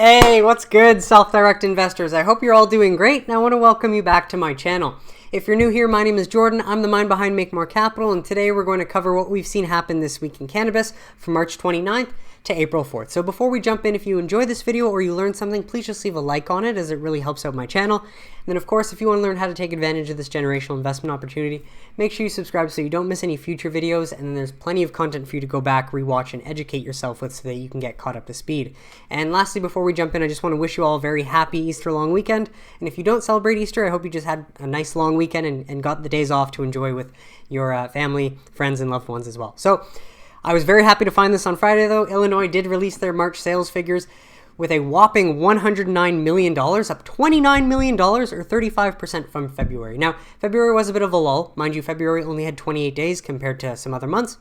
Hey, what's good, self-direct investors? I hope you're all doing great, and I want to welcome you back to my channel. If you're new here, my name is Jordan. I'm the mind behind Make More Capital, and today we're going to cover what we've seen happen this week in cannabis from March 29th to April 4th. So before we jump in, if you enjoy this video or you learned something, please just leave a like on it as it really helps out my channel. And then of course, if you want to learn how to take advantage of this generational investment opportunity, make sure you subscribe so you don't miss any future videos, and then there's plenty of content for you to go back, rewatch, and educate yourself with so that you can get caught up to speed. And lastly, before we jump in, I just want to wish you all a very happy Easter long weekend. And if you don't celebrate Easter, I hope you just had a nice long weekend and got the days off to enjoy with your family, friends, and loved ones as well. So I was very happy to find this on Friday, though. Illinois did release their March sales figures with a whopping $109 million, up $29 million, or 35% from February. Now, February was a bit of a lull. Mind you, February only had 28 days compared to some other months.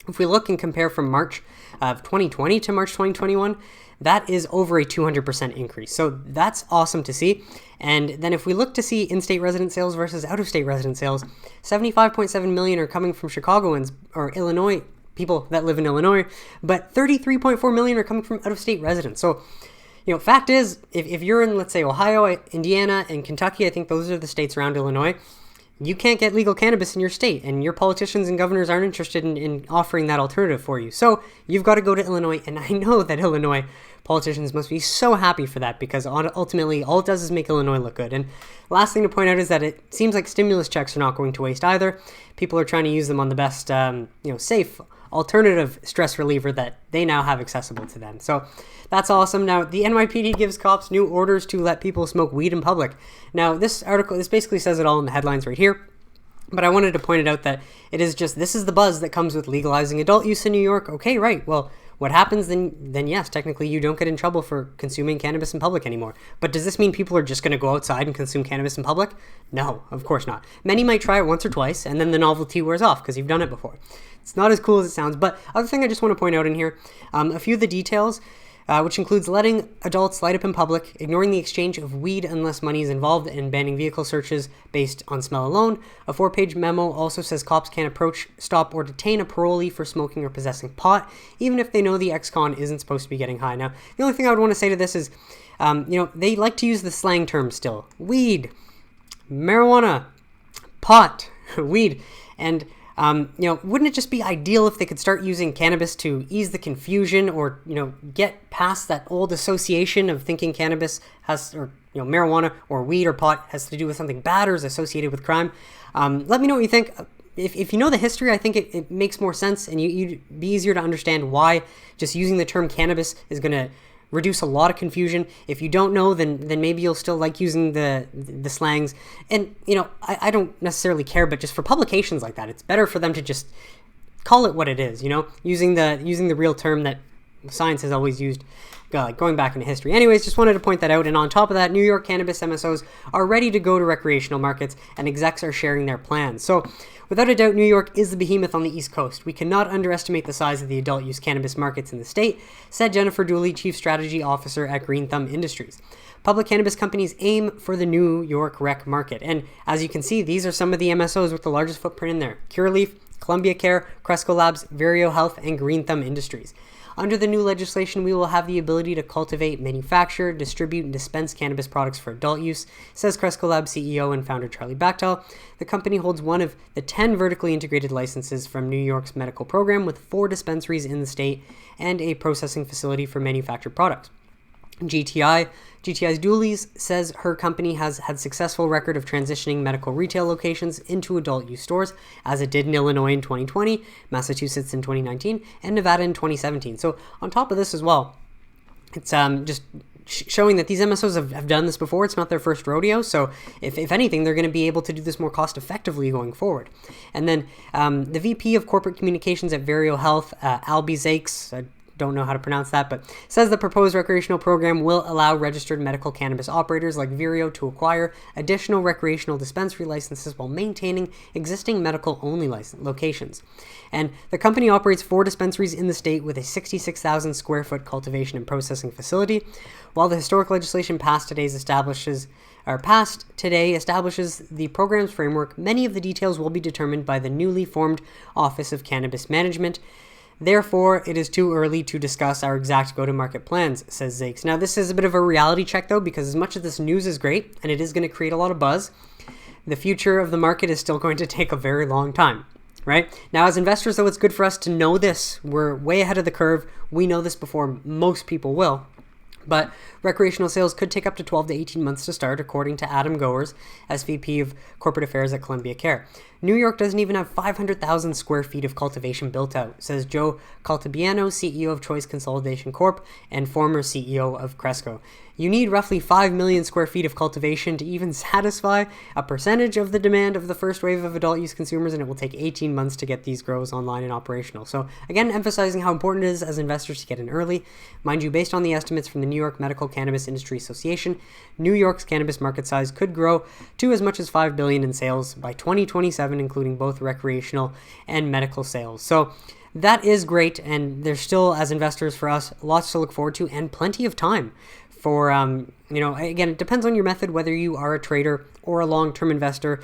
If we look and compare from March of 2020 to March 2021, that is over a 200% increase. So that's awesome to see. And then if we look to see in-state resident sales versus out-of-state resident sales, 75.7 million are coming from Chicagoans or Illinois people that live in Illinois, but 33.4 million are coming from out-of-state residents. So, fact is, if you're in, let's say, Ohio, Indiana, and Kentucky, I think those are the states around Illinois, you can't get legal cannabis in your state, and your politicians and governors aren't interested in offering that alternative for you. So you've got to go to Illinois, and I know that Illinois politicians must be so happy for that, because ultimately all it does is make Illinois look good. And last thing to point out is that it seems like stimulus checks are not going to waste either. People are trying to use them on the best, safe alternative stress reliever that they now have accessible to them. So that's awesome. Now, the NYPD gives cops new orders to let people smoke weed in public. Now, this basically says it all in the headlines right here. But I wanted to point it out that this is the buzz that comes with legalizing adult use in New York. Okay, right. Well, what happens then yes, technically you don't get in trouble for consuming cannabis in public anymore. But does this mean people are just going to go outside and consume cannabis in public? No, of course not. Many might try it once or twice, and then the novelty wears off because you've done it before. It's not as cool as it sounds. But other thing I just want to point out in here, a few of the details, which includes letting adults light up in public, ignoring the exchange of weed unless money is involved, and banning vehicle searches based on smell alone. A 4-page memo also says cops can't approach, stop, or detain a parolee for smoking or possessing pot, even if they know the ex-con isn't supposed to be getting high. Now, the only thing I would want to say to this is, they like to use the slang term still. Weed, marijuana, pot, weed, and wouldn't it just be ideal if they could start using cannabis to ease the confusion, or, get past that old association of thinking cannabis has, or, marijuana or weed or pot has to do with something bad or is associated with crime? Let me know what you think. If you know the history, I think it makes more sense, and you'd be easier to understand why just using the term cannabis is going to reduce a lot of confusion. If you don't know, then maybe you'll still like using the slangs. And I don't necessarily care, but just for publications like that, it's better for them to just call it what it is. Using the real term that science has always used, going back into history. Anyways, just wanted to point that out. And on top of that, New York cannabis MSOs are ready to go to recreational markets, and execs are sharing their plans. So without a doubt, New York is the behemoth on the East Coast. We cannot underestimate the size of the adult use cannabis markets in the state, said Jennifer Dooley, Chief Strategy Officer at Green Thumb Industries. Public cannabis companies aim for the New York rec market. And as you can see, these are some of the MSOs with the largest footprint in there: Curaleaf, Columbia Care, Cresco Labs, Vireo Health, and Green Thumb Industries. Under the new legislation, we will have the ability to cultivate, manufacture, distribute, and dispense cannabis products for adult use, says Cresco Labs CEO and founder Charlie Bachtell. The company holds one of the 10 vertically integrated licenses from New York's medical program, with 4 dispensaries in the state and a processing facility for manufactured products. GTI's Dooley's says her company has had successful record of transitioning medical retail locations into adult use stores, as it did in Illinois in 2020, Massachusetts in 2019, and Nevada in 2017. So on top of this as well, it's just showing that these MSOs have done this before. It's not their first rodeo. So if anything, they're going to be able to do this more cost effectively going forward. And then the VP of Corporate Communications at Vireo Health, Albie Zakes, don't know how to pronounce that, but says the proposed recreational program will allow registered medical cannabis operators like Vireo to acquire additional recreational dispensary licenses while maintaining existing medical-only locations. And the company operates 4 dispensaries in the state with a 66,000 square foot cultivation and processing facility. While the historic legislation passed today establishes the program's framework, many of the details will be determined by the newly formed Office of Cannabis Management. Therefore, it is too early to discuss our exact go-to-market plans, says Zakes. Now, this is a bit of a reality check, though, because as much as this news is great, and it is going to create a lot of buzz, the future of the market is still going to take a very long time, right? Now, as investors, though, it's good for us to know this. We're way ahead of the curve. We know this before most people will. But recreational sales could take up to 12 to 18 months to start, according to Adam Goers, SVP of Corporate Affairs at Columbia Care. New York doesn't even have 500,000 square feet of cultivation built out, says Joe Caltabiano, CEO of Choice Consolidation Corp. And former CEO of Cresco. You need roughly 5 million square feet of cultivation to even satisfy a percentage of the demand of the first wave of adult use consumers, and it will take 18 months to get these grows online and operational. So again, emphasizing how important it is as investors to get in early. Mind you, based on the estimates from the New York Medical Cannabis Industry Association, New York's cannabis market size could grow to as much as $5 billion in sales by 2027, including both recreational and medical sales. So that is great, and there's still, as investors, for us, lots to look forward to and plenty of time for, again, it depends on your method, whether you are a trader or a long-term investor.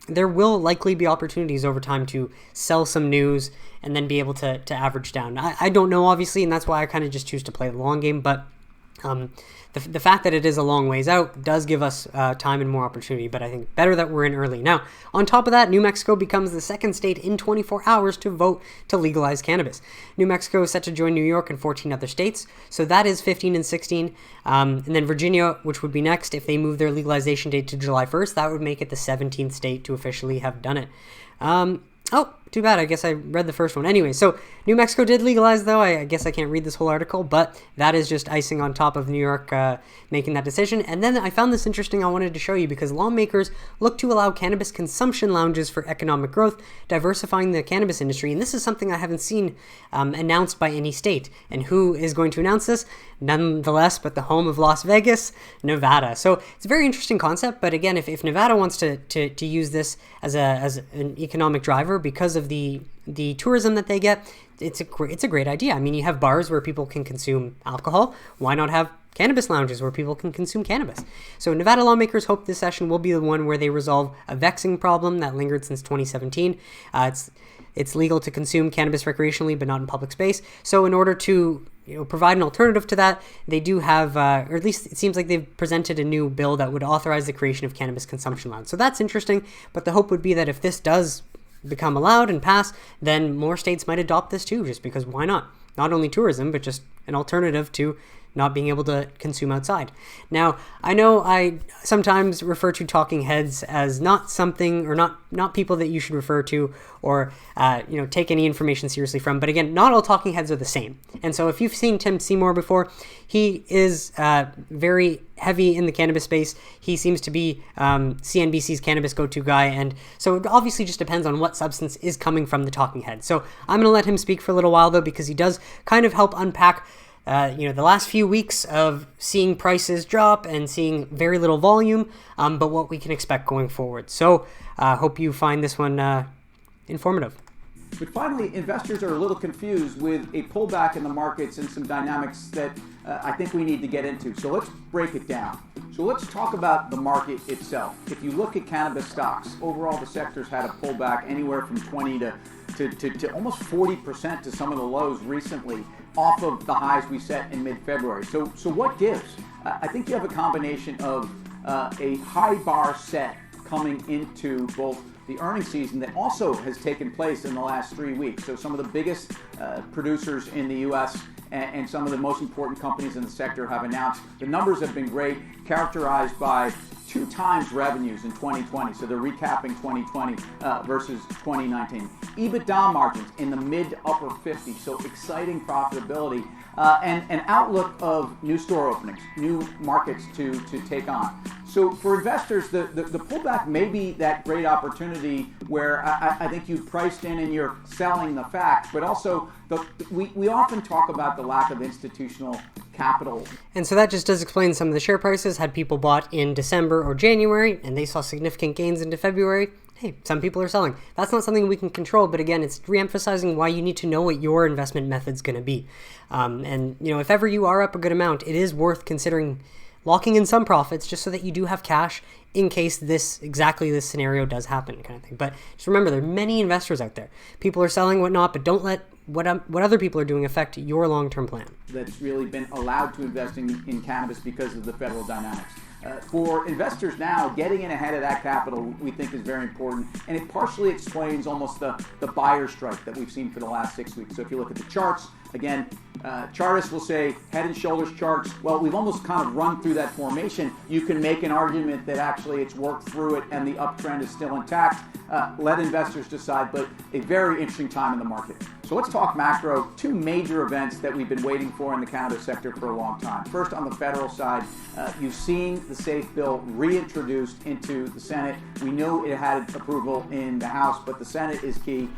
There will likely be opportunities over time to sell some news and then be able to average down. I don't know, obviously, and that's why I kind of just choose to play the long game, but the fact that it is a long ways out does give us time and more opportunity, but I think better that we're in early. Now, on top of that, New Mexico becomes the second state in 24 hours to vote to legalize cannabis. New Mexico is set to join New York and 14 other states, so that is 15 and 16. And then Virginia, which would be next, if they move their legalization date to July 1st, that would make it the 17th state to officially have done it. Oh, too bad. I guess I read the first one. Anyway, so New Mexico did legalize, though. I guess I can't read this whole article, but that is just icing on top of New York making that decision. And then I found this interesting. I wanted to show you because lawmakers look to allow cannabis consumption lounges for economic growth, diversifying the cannabis industry. And this is something I haven't seen announced by any state. And who is going to announce this? Nonetheless, but the home of Las Vegas, Nevada. So it's a very interesting concept. But again, if Nevada wants to use this as an economic driver because of the tourism that they get, it's a great idea. I mean, you have bars where people can consume alcohol. Why not have cannabis lounges where people can consume cannabis? So Nevada lawmakers hope this session will be the one where they resolve a vexing problem that lingered since 2017. It's legal to consume cannabis recreationally, but not in public space. So in order to provide an alternative to that, they do have, or at least it seems like they've presented a new bill that would authorize the creation of cannabis consumption lounge. So that's interesting, but the hope would be that if this does become allowed and pass, then more states might adopt this too, just because why not? Not only tourism, but just an alternative to not being able to consume outside. Now, I know I sometimes refer to talking heads as not something, or not people that you should refer to or take any information seriously from. But again, not all talking heads are the same. And so if you've seen Tim Seymour before, he is very heavy in the cannabis space. He seems to be CNBC's cannabis go-to guy. And so it obviously just depends on what substance is coming from the talking head. So I'm going to let him speak for a little while, though, because he does kind of help unpack the last few weeks of seeing prices drop and seeing very little volume, but what we can expect going forward. So hope you find this one informative. But finally, investors are a little confused with a pullback in the markets and some dynamics that I think we need to get into. So let's break it down. So let's talk about the market itself. If you look at cannabis stocks, overall the sector's had a pullback anywhere from 20 to almost 40% to some of the lows recently, off of the highs we set in mid-February. So what gives? I think you have a combination of a high bar set coming into both the earnings season that also has taken place in the last 3 weeks. So some of the biggest producers in the U.S. and some of the most important companies in the sector have announced. The numbers have been great, characterized by 2 times revenues in 2020. So they're recapping 2020 versus 2019. EBITDA margins in the mid to upper 50s. So exciting profitability and an outlook of new store openings, new markets to take on. So for investors, the pullback may be that great opportunity where I think you priced in and you're selling the facts, but also we often talk about the lack of institutional capital. And so that just does explain some of the share prices. Had people bought in December or January and they saw significant gains into February, hey, some people are selling. That's not something we can control, but again, it's re-emphasizing why you need to know what your investment method's going to be. And if ever you are up a good amount, it is worth considering locking in some profits just so that you do have cash in case exactly this scenario does happen, kind of thing. But just remember, there are many investors out there. People are selling whatnot, but don't let what other people are doing affect your long-term plan? That's really been allowed to invest in cannabis because of the federal dynamics. For investors now, getting in ahead of that capital we think is very important, and it partially explains almost the buyer strike that we've seen for the last 6 weeks. So if you look at the charts, again, chartists will say head and shoulders charts. Well, we've almost kind of run through that formation. You can make an argument that actually it's worked through it and the uptrend is still intact. Let investors decide, but a very interesting time in the market. So let's talk macro. Two major events that we've been waiting for in the cannabis sector for a long time. First, on the federal side, you've seen the SAFE bill reintroduced into the Senate. We know it had approval in the House, but the Senate is key.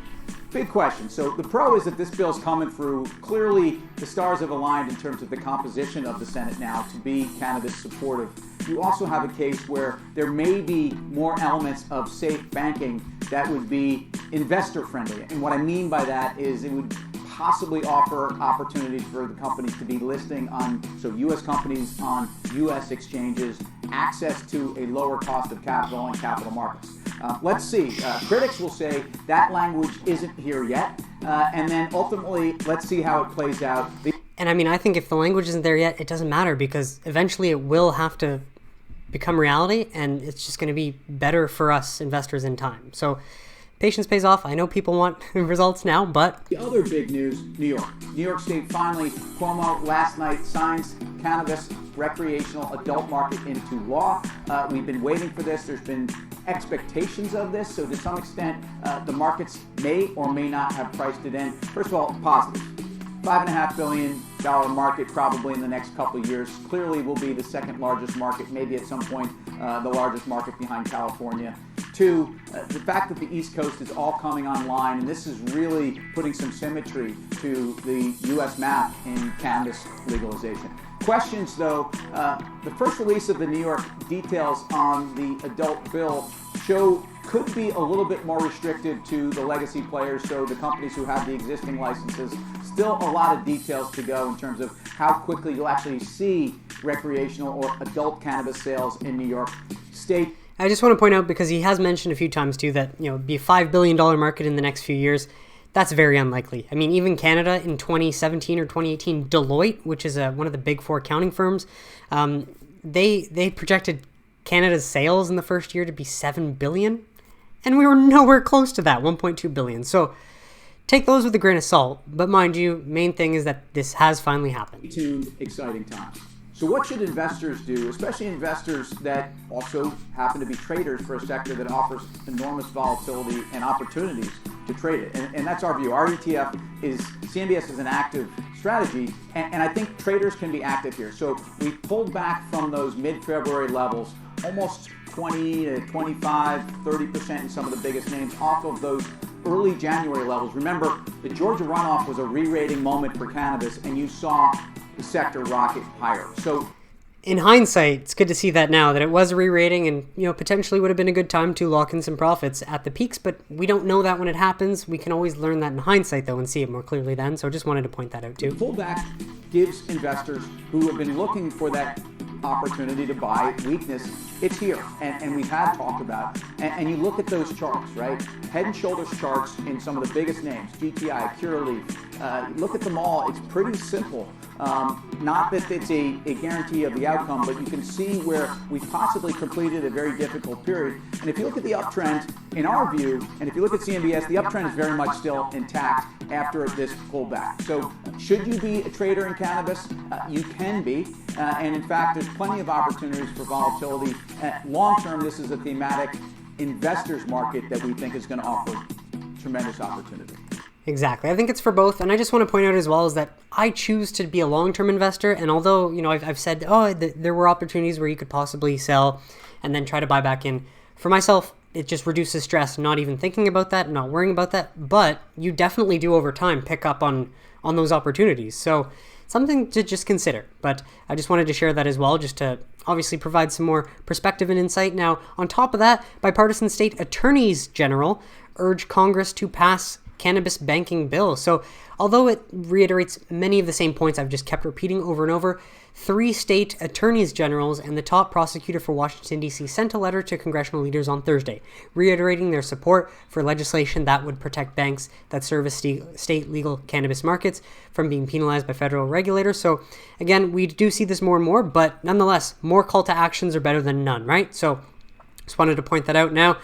Big question. So the pro is that this bill's coming through. Clearly, the stars have aligned in terms of the composition of the Senate now to be cannabis supportive. You also have a case where there may be more elements of safe banking that would be investor friendly. And what I mean by that is it would possibly offer opportunities for the companies to be listing on, so U.S. companies on U.S. exchanges, access to a lower cost of capital and capital markets. Let's see. Critics will say that language isn't here yet. And then ultimately, let's see how it plays out. And I mean, I think if the language isn't there yet, it doesn't matter because eventually it will have to become reality and it's just going to be better for us investors in time. So patience pays off. I know people want results now, but... The other big news, New York. New York State finally, Cuomo last night signs cannabis recreational adult market into law. We've been waiting for this. There's been expectations of this, so to some extent, the markets may or may not have priced it in. First of all, positive. $5.5 billion market probably in the next couple of years. Clearly will be the second largest market, maybe at some point the largest market behind California. Two, the fact that the East Coast is all coming online, and this is really putting some symmetry to the U.S. map in cannabis legalization. Questions, though, the first release of the New York details on the adult bill could be a little bit more restrictive to the legacy players, so the companies who have the existing licenses. Still a lot of details to go in terms of how quickly you'll actually see recreational or adult cannabis sales in New York State. I just want to point out, because he has mentioned a few times too that it'd be a $5 billion market in the next few years. That's very unlikely. I mean, even Canada in 2017 or 2018, Deloitte, which is one of the big four accounting firms, they projected Canada's sales in the first year to be $7 billion, and we were nowhere close to that, $1.2 billion. So take those with a grain of salt, but mind you, main thing is that this has finally happened. Tuned, exciting times. So what should investors do, especially investors that also happen to be traders for a sector that offers enormous volatility and opportunities to trade it? And that's our view. Our ETF CMBS is an active strategy, and I think traders can be active here. So we pulled back from those mid-February levels, almost 20 to 25, 30% in some of the biggest names off of those early January levels. Remember, the Georgia runoff was a re-rating moment for cannabis, and you saw the sector rocket higher. So in hindsight, it's good to see that now, that it was a re-rating and potentially would have been a good time to lock in some profits at the peaks, but we don't know that when it happens. We can always learn that in hindsight though and see it more clearly then. So just wanted to point that out too. Pullback gives investors who have been looking for that opportunity to buy weakness, it's here, and we've had talk about it. And you look at those charts, right? Head and shoulders charts in some of the biggest names, GTI, Curaleaf. Look at them all. It's pretty simple. Not that it's a guarantee of the outcome, but you can see where we've possibly completed a very difficult period. And if you look at the uptrend, in our view, and if you look at CMBS, the uptrend is very much still intact after this pullback. So should you be a trader in cannabis? You can be. And in fact, there's plenty of opportunities for volatility. Long term, this is a thematic investors market that we think is going to offer tremendous opportunity. Exactly. I think it's for both. And I just want to point out as well is that I choose to be a long-term investor. And although, I've said, there were opportunities where you could possibly sell and then try to buy back in. For myself, it just reduces stress, not even thinking about that, not worrying about that. But you definitely do over time pick up on those opportunities. So something to just consider. But I just wanted to share that as well, just to obviously provide some more perspective and insight. Now, on top of that, bipartisan state attorneys general urge Congress to pass cannabis banking bill. So although it reiterates many of the same points I've just kept repeating over and over, 3 state attorneys generals and the top prosecutor for Washington, D.C. sent a letter to congressional leaders on Thursday, reiterating their support for legislation that would protect banks that service state legal cannabis markets from being penalized by federal regulators. So, again, we do see this more and more, but nonetheless, more call to actions are better than none, right? So, just wanted to point that out now.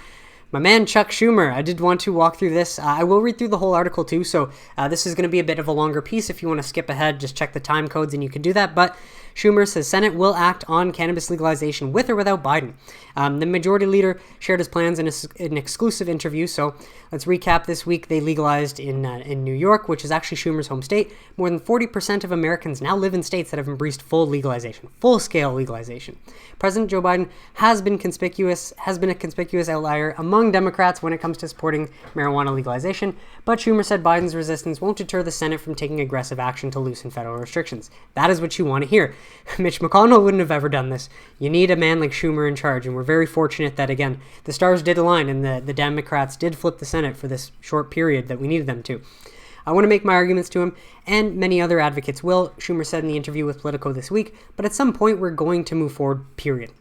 My man Chuck Schumer, I did want to walk through this. I will read through the whole article too, so this is going to be a bit of a longer piece. If you want to skip ahead, just check the time codes and you can do that. But Schumer says Senate will act on cannabis legalization with or without Biden. The majority leader shared his plans in an exclusive interview. So let's recap this week. They legalized in New York, which is actually Schumer's home state. More than 40% of Americans now live in states that have embraced full legalization, full-scale legalization. President Joe Biden has been a conspicuous outlier among Democrats when it comes to supporting marijuana legalization, but Schumer said Biden's resistance won't deter the Senate from taking aggressive action to loosen federal restrictions. That is what you want to hear. Mitch McConnell wouldn't have ever done this. You need a man like Schumer in charge, and we're very fortunate that, again, the stars did align and the Democrats did flip the Senate for this short period that we needed them to. I want to make my arguments to him, and many other advocates will, Schumer said in the interview with Politico this week, but at some point we're going to move forward, period.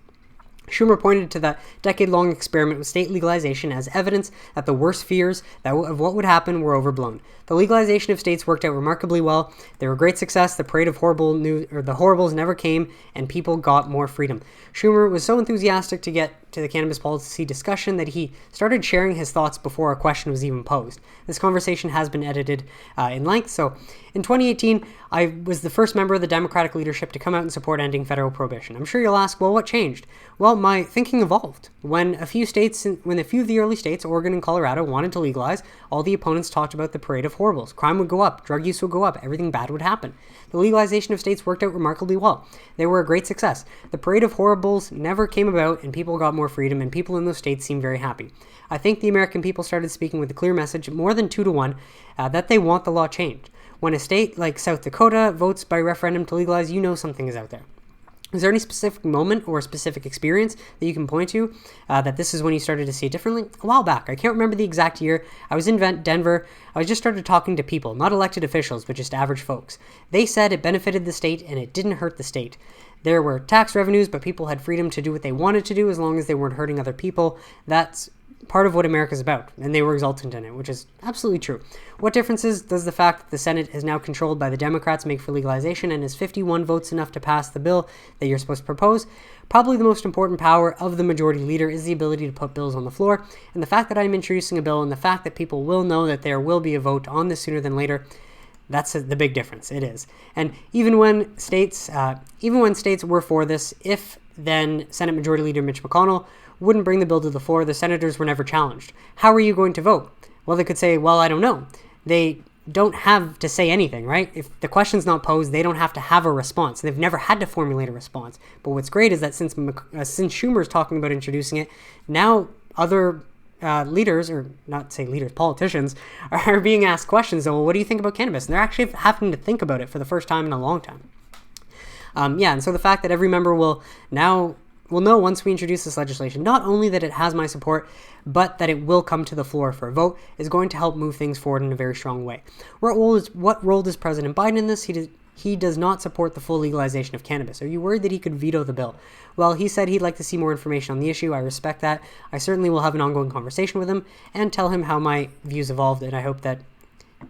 Schumer pointed to the decade-long experiment with state legalization as evidence that the worst fears of what would happen were overblown. The legalization of states worked out remarkably well. They were a great success. The parade of the horribles never came, and people got more freedom. Schumer was so enthusiastic to get to the cannabis policy discussion that he started sharing his thoughts before a question was even posed. This conversation has been edited in length. So, in 2018, I was the first member of the Democratic leadership to come out and support ending federal prohibition. I'm sure you'll ask, well, what changed? Well, my thinking evolved. When a few of the early states, Oregon and Colorado, wanted to legalize, all the opponents talked about the parade of horribles. Crime would go up, drug use would go up, everything bad would happen. The legalization of states worked out remarkably well. They were a great success. The parade of horribles never came about, and people got more freedom, and people in those states seemed very happy. I think the American people started speaking with a clear message, more than 2-1, that they want the law changed. When a state like South Dakota votes by referendum to legalize, you know something is out there. Is there any specific moment or specific experience that you can point to that this is when you started to see it differently? A while back. I can't remember the exact year. I was in Denver. I just started talking to people, not elected officials, but just average folks. They said it benefited the state and it didn't hurt the state. There were tax revenues, but people had freedom to do what they wanted to do as long as they weren't hurting other people. That's part of what America's about, and they were exultant in it, which is absolutely true. What differences does the fact that the Senate is now controlled by the Democrats make for legalization, and is 51 votes enough to pass the bill that you're supposed to propose? Probably the most important power of the majority leader is the ability to put bills on the floor, and the fact that I'm introducing a bill and the fact that people will know that there will be a vote on this sooner than later, that's the big difference. It is. And even when states were for this, if then Senate Majority Leader Mitch McConnell wouldn't bring the bill to the floor, the senators were never challenged. How are you going to vote? Well, they could say, well, I don't know. They don't have to say anything, right? If the question's not posed, they don't have to have a response. They've never had to formulate a response. But what's great is that since Schumer's talking about introducing it, now other leaders, or not say leaders, politicians, are being asked questions. So, well, what do you think about cannabis? And they're actually having to think about it for the first time in a long time. And so the fact that every member will know once we introduce this legislation, not only that it has my support, but that it will come to the floor for a vote, is going to help move things forward in a very strong way. What role does President Biden in this? He does not support the full legalization of cannabis. Are you worried that he could veto the bill? Well, he said he'd like to see more information on the issue. I respect that. I certainly will have an ongoing conversation with him and tell him how my views evolved, and I hope that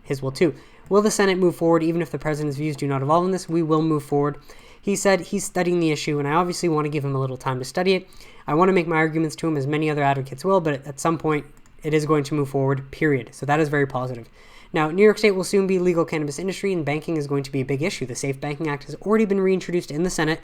his will too. Will the Senate move forward even if the president's views do not evolve in this? We will move forward. He said he's studying the issue, and I obviously want to give him a little time to study it. I want to make my arguments to him as many other advocates will, but at some point, it is going to move forward, period. So that is very positive. Now, New York State will soon be legal cannabis industry, and banking is going to be a big issue. The SAFE Banking Act has already been reintroduced in the Senate.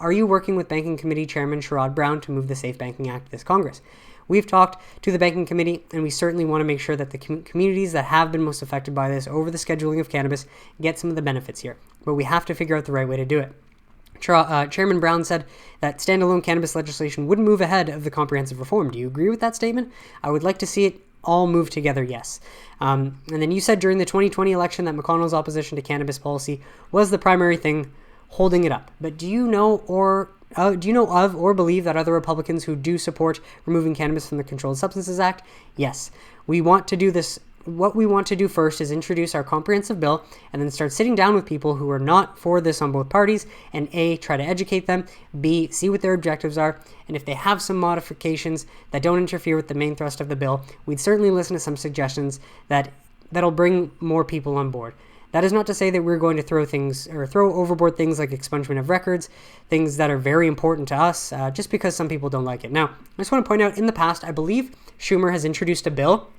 Are you working with Banking Committee Chairman Sherrod Brown to move the SAFE Banking Act this Congress? We've talked to the Banking Committee, and we certainly want to make sure that the communities that have been most affected by this over the scheduling of cannabis get some of the benefits here. But we have to figure out the right way to do it. Chairman Brown said that standalone cannabis legislation wouldn't move ahead of the comprehensive reform. Do you agree with that statement? I would like to see it all move together, yes. And then you said during the 2020 election that McConnell's opposition to cannabis policy was the primary thing holding it up. But do you know of or believe that other Republicans who do support removing cannabis from the Controlled Substances Act? Yes. We want to do this what we want to do first is introduce our comprehensive bill and then start sitting down with people who are not for this on both parties and A, try to educate them, B, see what their objectives are, and if they have some modifications that don't interfere with the main thrust of the bill, we'd certainly listen to some suggestions that'll bring more people on board. That is not to say that we're going to throw overboard things like expungement of records, things that are very important to us, just because some people don't like it. Now, I just want to point out, in the past, I believe Schumer has introduced a bill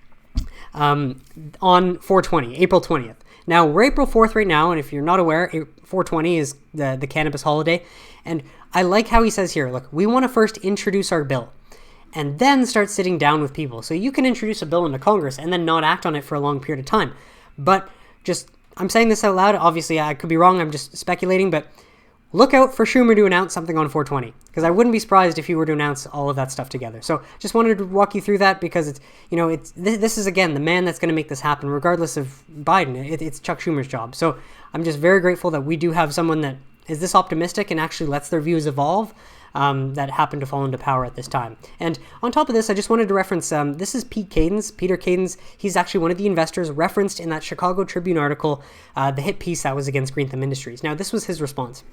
on 4/20, April 20th. Now, we're April 4th right now, and if you're not aware, 4/20 is the cannabis holiday, and I like how he says here, look, we want to first introduce our bill and then start sitting down with people. So you can introduce a bill into Congress and then not act on it for a long period of time. But I'm saying this out loud. Obviously, I could be wrong. I'm just speculating, but look out for Schumer to announce something on 4/20, because I wouldn't be surprised if he were to announce all of that stuff together. So just wanted to walk you through that, because this is, again, the man that's going to make this happen, regardless of Biden. It's Chuck Schumer's job. So I'm just very grateful that we do have someone that is this optimistic and actually lets their views evolve, that happened to fall into power at this time. And on top of this, I just wanted to reference, this is Peter Kadens. He's actually one of the investors referenced in that Chicago Tribune article, the hit piece that was against Green Thumb Industries. Now, this was his response.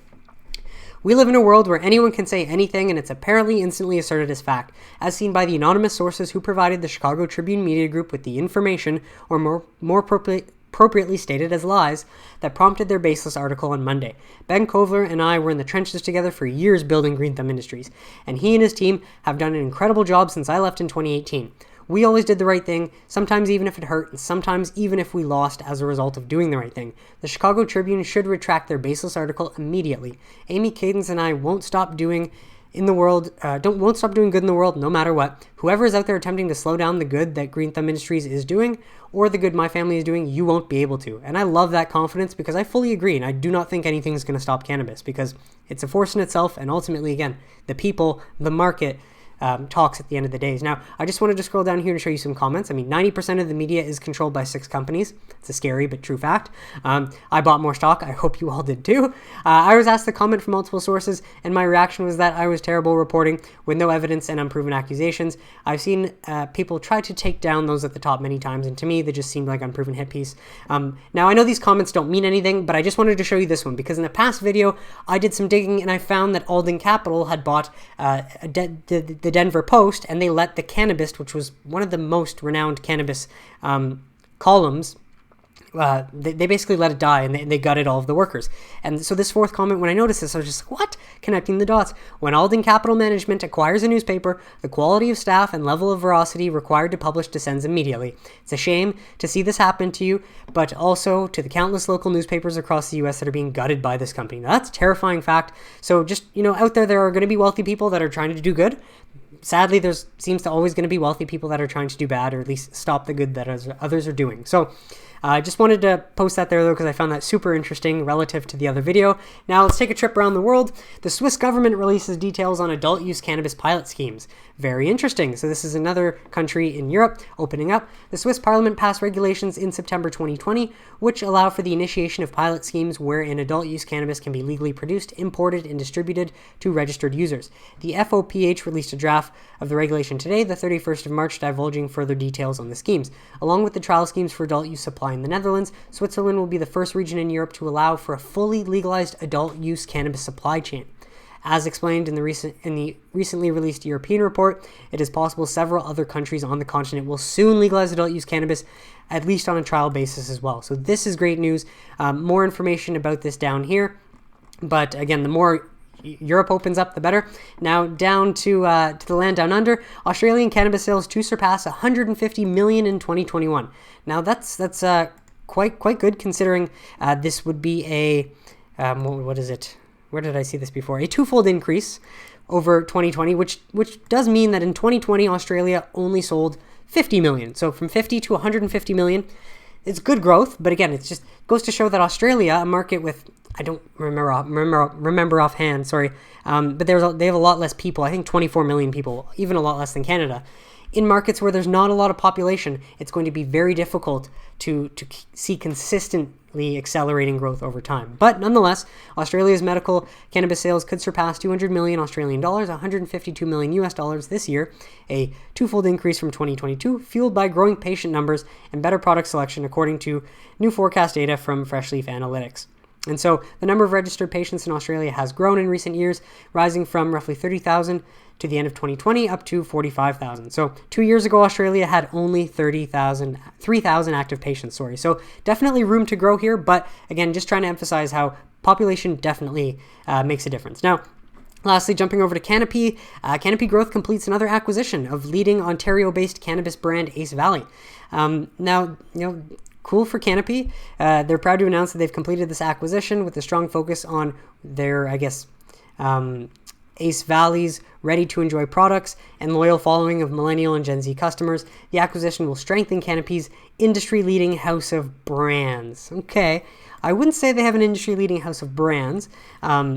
We live in a world where anyone can say anything, and it's apparently instantly asserted as fact, as seen by the anonymous sources who provided the Chicago Tribune media group with the information, or more appropriately stated as lies, that prompted their baseless article on Monday. Ben Kovler and I were in the trenches together for years building Green Thumb Industries, and he and his team have done an incredible job since I left in 2018. We always did the right thing, sometimes even if it hurt, and sometimes even if we lost as a result of doing the right thing. The Chicago Tribune should retract their baseless article immediately. Amy Kadens and I won't stop doing good in the world, no matter what. Whoever is out there attempting to slow down the good that Green Thumb Industries is doing, or the good my family is doing, you won't be able to. And I love that confidence, because I fully agree, and I do not think anything's going to stop cannabis, because it's a force in itself, and ultimately, again, the people, the market, talks at the end of the day. Now, I just wanted to scroll down here and show you some comments. I mean, 90% of the media is controlled by 6 companies. It's a scary but true fact. I bought more stock. I hope you all did too. I was asked to comment from multiple sources, and my reaction was that I was terrible reporting with no evidence and unproven accusations. I've seen people try to take down those at the top many times, and to me, they just seemed like unproven hit piece. Now, I know these comments don't mean anything, but I just wanted to show you this one, because in a past video, I did some digging, and I found that Alden Capital had bought the Denver Post, and they let the Cannabis, which was one of the most renowned cannabis columns, they basically let it die, and they gutted all of the workers. And so this fourth comment, when I noticed this, I was just like, what? Connecting the dots. When Alden Capital Management acquires a newspaper, the quality of staff and level of veracity required to publish descends immediately. It's a shame to see this happen to you, but also to the countless local newspapers across the U.S. that are being gutted by this company. Now, that's a terrifying fact. So just, out there are going to be wealthy people that are trying to do good. Sadly, there seems to always going to be wealthy people that are trying to do bad, or at least stop the good that others are doing. So I just wanted to post that there, though, because I found that super interesting relative to the other video. Now, let's take a trip around the world. The Swiss government releases details on adult-use cannabis pilot schemes. Very interesting. So this is another country in Europe opening up. The Swiss parliament passed regulations in September 2020, which allow for the initiation of pilot schemes wherein adult-use cannabis can be legally produced, imported, and distributed to registered users. The FOPH released a draft of the regulation today, the 31st of March, divulging further details on the schemes. Along with the trial schemes for adult-use supply in the Netherlands, Switzerland will be the first region in Europe to allow for a fully legalized adult-use cannabis supply chain. As explained in the recently released European report, it is possible several other countries on the continent will soon legalize adult-use cannabis, at least on a trial basis as well. So this is great news. More information about this down here. But again, the more Europe opens up, the better. Now down to the land down under, Australian cannabis sales to surpass 150 million in 2021. Now that's quite good, considering this would be a what is it? Where did I see this before? A twofold increase over 2020, which does mean that in 2020 Australia only sold 50 million. So from 50 to 150 million. It's good growth, but again, it just goes to show that Australia, a market with, I don't remember offhand, sorry, but they have a lot less people. I think 24 million people, even a lot less than Canada, in markets where there's not a lot of population, it's going to be very difficult to see consistently accelerating growth over time. But nonetheless, Australia's medical cannabis sales could surpass 200 million Australian dollars, 152 million US dollars this year, a twofold increase from 2022, fueled by growing patient numbers and better product selection, according to new forecast data from Freshleaf Analytics. And so the number of registered patients in Australia has grown in recent years, rising from roughly 30,000 to the end of 2020 up to 45,000. So 2 years ago, Australia had only 3,000 active patients, So definitely room to grow here. But again, just trying to emphasize how population definitely makes a difference. Now, lastly, jumping over to Canopy, Canopy Growth completes another acquisition of leading Ontario-based cannabis brand Ace Valley. Cool for Canopy. They're proud to announce that they've completed this acquisition with a strong focus on their, Ace Valley's ready-to-enjoy products and loyal following of Millennial and Gen Z customers. The acquisition will strengthen Canopy's industry-leading house of brands. Okay, I wouldn't say they have an industry-leading house of brands,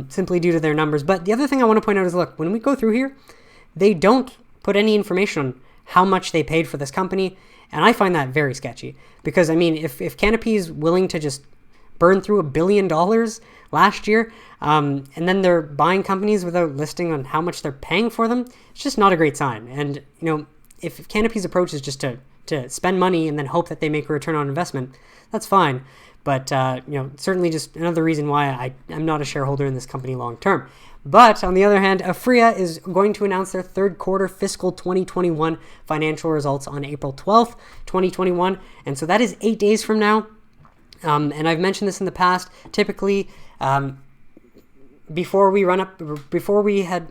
simply due to their numbers. But the other thing I want to point out is, look, when we go through here, they don't put any information on how much they paid for this company. And I find that very sketchy because, if Canopy is willing to just burn through $1 billion last year, and then they're buying companies without listing on how much they're paying for them, it's just not a great sign. And, if Canopy's approach is just to spend money and then hope that they make a return on investment, that's fine. But, certainly just another reason why I'm not a shareholder in this company long term. But on the other hand, APHA is going to announce their third quarter fiscal 2021 financial results on April 12th, 2021. And so that is 8 days from now. And I've mentioned this in the past. Typically, before APHA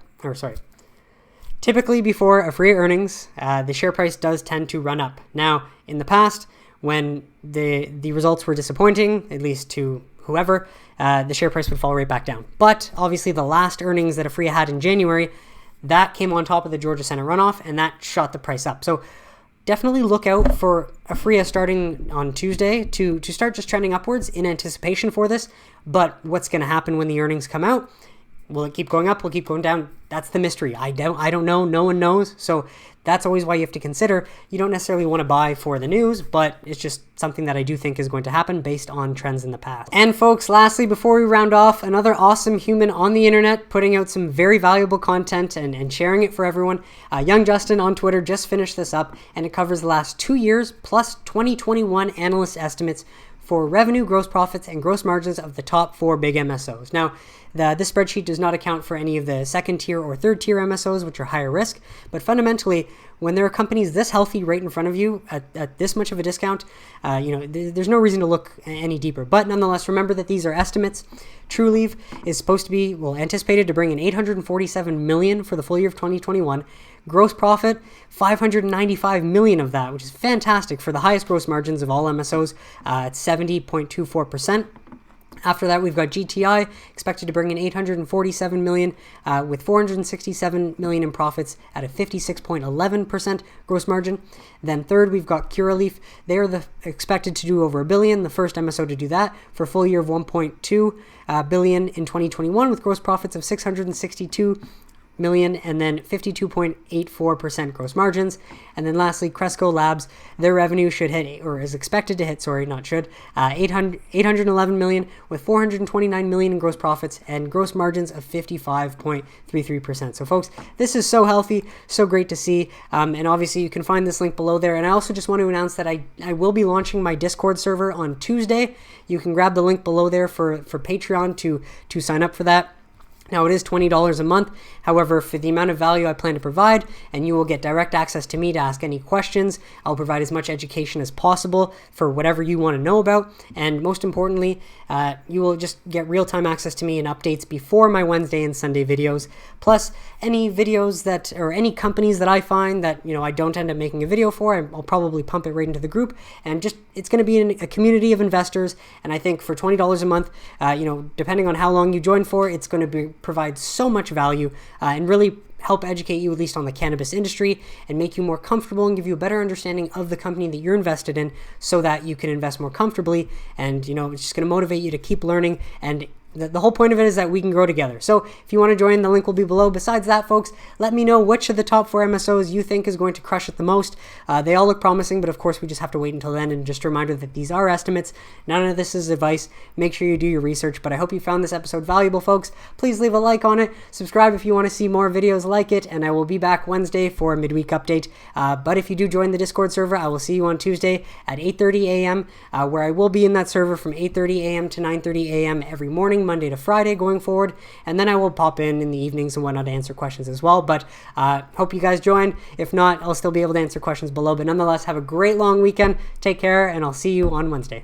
earnings, the share price does tend to run up. Now, in the past, when the results were disappointing, at least to whoever, the share price would fall right back down. But obviously the last earnings that APHA had in January, that came on top of the Georgia Senate runoff, and that shot the price up. So definitely look out for APHA starting on Tuesday to start just trending upwards in anticipation for this. But what's going to happen when the earnings come out? Will it keep going up? Will it keep going down? That's the mystery. I don't know. No one knows. So that's always why you have to consider. You don't necessarily want to buy for the news, but it's just something that I do think is going to happen based on trends in the past. And folks, lastly, before we round off, another awesome human on the internet putting out some very valuable content and sharing it for everyone. Young Justin on Twitter just finished this up, and it covers the last 2 years plus 2021 analyst estimates for revenue, gross profits, and gross margins of the top 4 big MSOs. Now, this spreadsheet does not account for any of the second tier or third tier MSOs, which are higher risk, but fundamentally, when there are companies this healthy right in front of you at this much of a discount, there's no reason to look any deeper. But nonetheless, remember that these are estimates. Trulieve is supposed to be, anticipated to bring in $847 million for the full year of 2021. Gross profit, $595 million of that, which is fantastic for the highest gross margins of all MSOs at 70.24%. After that, we've got GTI expected to bring in $847 million with $467 million in profits at a 56.11% gross margin. Then third, we've got Curaleaf. They're expected to do over $1 billion, the first MSO to do that, for a full year of $1.2 billion in 2021 with gross profits of $662 million and then 52.84% gross margins. And then lastly, Cresco Labs, their revenue should hit, or is expected to hit, $811 million with $429 million in gross profits and gross margins of 55.33%. So folks, this is so healthy, so great to see. And obviously you can find this link below there. And I also just want to announce that I will be launching my Discord server on Tuesday. You can grab the link below there for Patreon to sign up for that. Now, it is $20 a month. However, for the amount of value I plan to provide, and you will get direct access to me to ask any questions, I'll provide as much education as possible for whatever you want to know about. And most importantly, you will just get real-time access to me and updates before my Wednesday and Sunday videos. Plus, any videos or any companies that I find that, I don't end up making a video for, I'll probably pump it right into the group. And it's going to be in a community of investors. And I think for $20 a month, depending on how long you join for, it's going to provide so much value and really help educate you at least on the cannabis industry and make you more comfortable and give you a better understanding of the company that you're invested in so that you can invest more comfortably. And, it's just going to motivate you to keep learning and the whole point of it is that we can grow together. So if you want to join, the link will be below. Besides that, folks, let me know which of the top 4 MSOs you think is going to crush it the most. They all look promising, but of course we just have to wait until then. And just a reminder that these are estimates. None of this is advice. Make sure you do your research. But I hope you found this episode valuable, folks. Please leave a like on it. Subscribe if you want to see more videos like it. And I will be back Wednesday for a midweek update. But if you do join the Discord server, I will see you on Tuesday at 8:30 a.m., where I will be in that server from 8:30 a.m. to 9:30 a.m. every morning, Monday to Friday going forward. And then I will pop in the evenings and whatnot to answer questions as well. But hope you guys join. If not, I'll still be able to answer questions below. But nonetheless, have a great long weekend. Take care, and I'll see you on Wednesday.